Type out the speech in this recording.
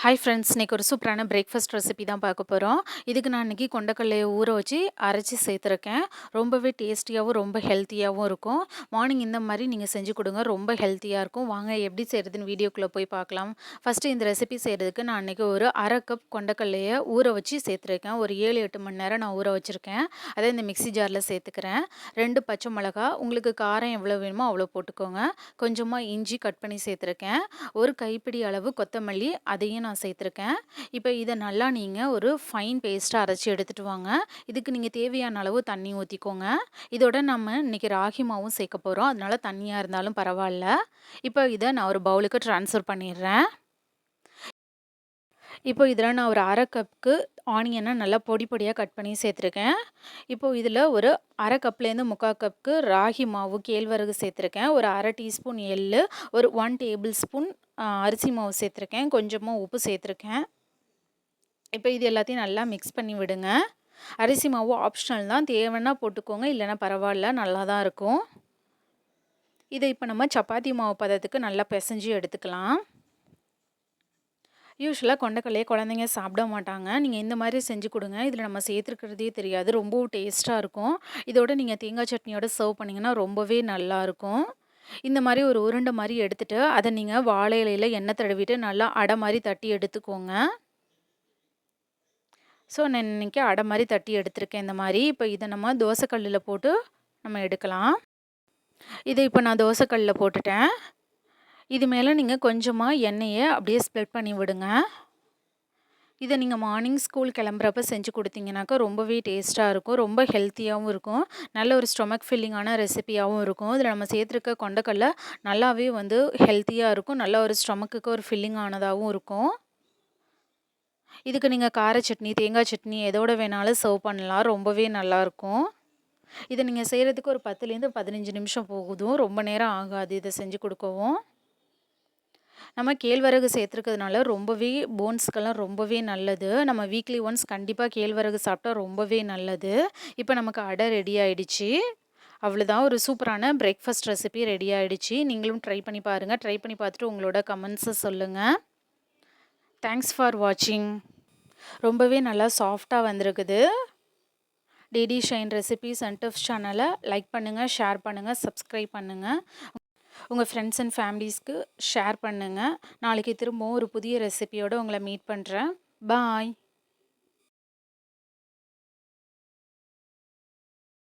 Hi friends, இன்னைக்கு ஒரு சூப்பரான பிரேக்ஃபாஸ்ட் ரெசிபி தான் பார்க்க போகிறோம். இதுக்கு நான் இன்றைக்கி கொண்டக்கடலையை ஊற வச்சு அரைச்சி சேர்த்துருக்கேன். ரொம்பவே டேஸ்டியாகவும் ரொம்ப ஹெல்த்தியாகவும் இருக்கும். மார்னிங் இந்த மாதிரி நீங்கள் செஞ்சு கொடுங்க, ரொம்ப ஹெல்த்தியாக இருக்கும். வாங்க எப்படி செய்கிறதுன்னு வீடியோக்குள்ளே போய் பார்க்கலாம். ஃபஸ்ட்டு இந்த ரெசிபி செய்கிறதுக்கு நான் இன்றைக்கி ஒரு அரை கப் கொண்டக்கடலையை ஊற வச்சு சேர்த்துருக்கேன். ஒரு 7-8 மணி நேரம் நான் ஊற வச்சுருக்கேன். அதை இந்த மிக்ஸி ஜாரில் சேர்த்துக்கிறேன். 2 பச்சை மிளகா, உங்களுக்கு காரம் எவ்வளோ வேணுமோ அவ்வளோ போட்டுக்கோங்க. கொஞ்சமாக இஞ்சி கட் பண்ணி சேர்த்துருக்கேன். ஒரு கைப்பிடி அளவு கொத்தமல்லி, அதையும் நான் சேர்த்துருக்கேன். இப்போ இதை நல்லா நீங்கள் ஒரு ஃபைன் பேஸ்ட்டாக அரைச்சி எடுத்துகிட்டு வாங்க. இதுக்கு நீங்கள் தேவையான அளவு தண்ணி ஊற்றிக்கோங்க. இதோட நம்ம இன்றைக்கி ராகி மாவும் சேர்க்க போகிறோம், அதனால தண்ணியாக இருந்தாலும் பரவாயில்ல. இப்போ இதை நான் ஒரு பவுலுக்கு ட்ரான்ஸ்ஃபர் பண்ணிடுறேன். இப்போ இதில் நான் ஒரு அரை கப்புக்கு ஆனியனை நல்லா பொடி பொடியாக கட் பண்ணி சேர்த்துருக்கேன். இப்போது இதில் ஒரு அரை கப்லேருந்து 3/4 கப்புக்கு ராகி மாவு கேழ்வரகு சேர்த்துருக்கேன். ஒரு அரை டீஸ்பூன் எள்ளு, ஒரு 1 டேபிள் ஸ்பூன் அரிசி மாவு சேர்த்துருக்கேன். கொஞ்சமாக உப்பு சேர்த்துருக்கேன். இப்போ இது எல்லாத்தையும் நல்லா மிக்ஸ் பண்ணி விடுங்க. அரிசி மாவு ஆப்ஷனல் தான், தேவைன்னா போட்டுக்கோங்க, இல்லைன்னா பரவாயில்ல, நல்லா தான் இருக்கும். இதை இப்போ நம்ம சப்பாத்தி மாவு பதத்துக்கு நல்லா பிசைஞ்சு எடுத்துக்கலாம். யூஸ்வலாக கொண்டக்கடலையை குழந்தைங்க சாப்பிட மாட்டாங்க. நீங்கள் இந்த மாதிரி செஞ்சு கொடுங்க. இதில் நம்ம சேர்த்துருக்கிறதே தெரியாது, ரொம்பவும் டேஸ்ட்டாக இருக்கும். இதோட நீங்கள் தேங்காய் சட்னியோட சர்வ் பண்ணிங்கன்னா ரொம்பவே நல்லாயிருக்கும். இந்த மாதிரி ஒரு உருண்டை மாதிரி எடுத்துகிட்டு அதை நீங்கள் வாழை இலையில் எண்ணெய் தடவிட்டு நல்லா அடை மாதிரி தட்டி எடுத்துக்கோங்க. ஸோ நான் இன்றைக்கி அடை மாதிரி தட்டி எடுத்திருக்கேன் இந்த மாதிரி. இப்போ இதை நம்ம தோசைக்கல்லில் போட்டு நம்ம எடுக்கலாம். இதை இப்போ நான் தோசைக்கல்லில் போட்டுட்டேன். இது மேலே நீங்கள் கொஞ்சமாக எண்ணெயை அப்படியே ஸ்ப்ரெட் பண்ணி விடுங்க. இதை நீங்கள் மார்னிங் ஸ்கூல் கிளம்புறப்ப செஞ்சு கொடுத்தீங்கன்னாக்கா ரொம்பவே டேஸ்ட்டாக இருக்கும், ரொம்ப ஹெல்த்தியாகவும் இருக்கும், நல்ல ஒரு ஸ்டொமக் ஃபில்லிங்கான ரெசிபியாகவும் இருக்கும். இதில் நம்ம சேர்த்துருக்க கொண்டக்கடலை நல்லாவே வந்து ஹெல்த்தியாக இருக்கும், நல்ல ஒரு ஸ்டொமக்குக்கு ஒரு ஃபில்லிங் ஆனதாகவும் இருக்கும். இதுக்கு நீங்கள் கார சட்னி, தேங்காய் சட்னி எதோட வேணாலும் சர்வ் பண்ணலாம், ரொம்பவே நல்லாயிருக்கும். இதை நீங்கள் செய்கிறதுக்கு ஒரு 10லேருந்து 15 நிமிஷம் போகுதும், ரொம்ப நேரம் ஆகாது இதை செஞ்சு கொடுக்கவும். நம்ம கேழ்வரகு சேர்த்துருக்கிறதுனால ரொம்பவே போன்ஸ்க்கெல்லாம் ரொம்பவே நல்லது. நம்ம வீக்லி ஒன்ஸ் கண்டிப்பாக கேழ்வரகு சாப்பிட்டா ரொம்பவே நல்லது. இப்போ நமக்கு அடை ரெடி ஆகிடுச்சு. அவ்வளோதான், ஒரு சூப்பரான பிரேக்ஃபாஸ்ட் ரெசிபி ரெடி ஆகிடுச்சு. நீங்களும் ட்ரை பண்ணி பாருங்கள். ட்ரை பண்ணி பார்த்துட்டு உங்களோட கமெண்ட்ஸை சொல்லுங்கள். தேங்க்ஸ் ஃபார் வாட்சிங். ரொம்பவே நல்லா சாஃப்டாக வந்திருக்குது. DD Shine recipes and tips சேனலை லைக் பண்ணுங்கள், ஷேர் பண்ணுங்கள், சப்ஸ்கிரைப் பண்ணுங்கள். உங்கள் ஃப்ரெண்ட்ஸ் அண்ட் ஃபேமிலிஸ்க்கு ஷேர் பண்ணுங்கள். நாளைக்கு திரும்பவும் ஒரு புதிய ரெசிபியோடு உங்களை மீட் பண்ணுறேன். பாய்.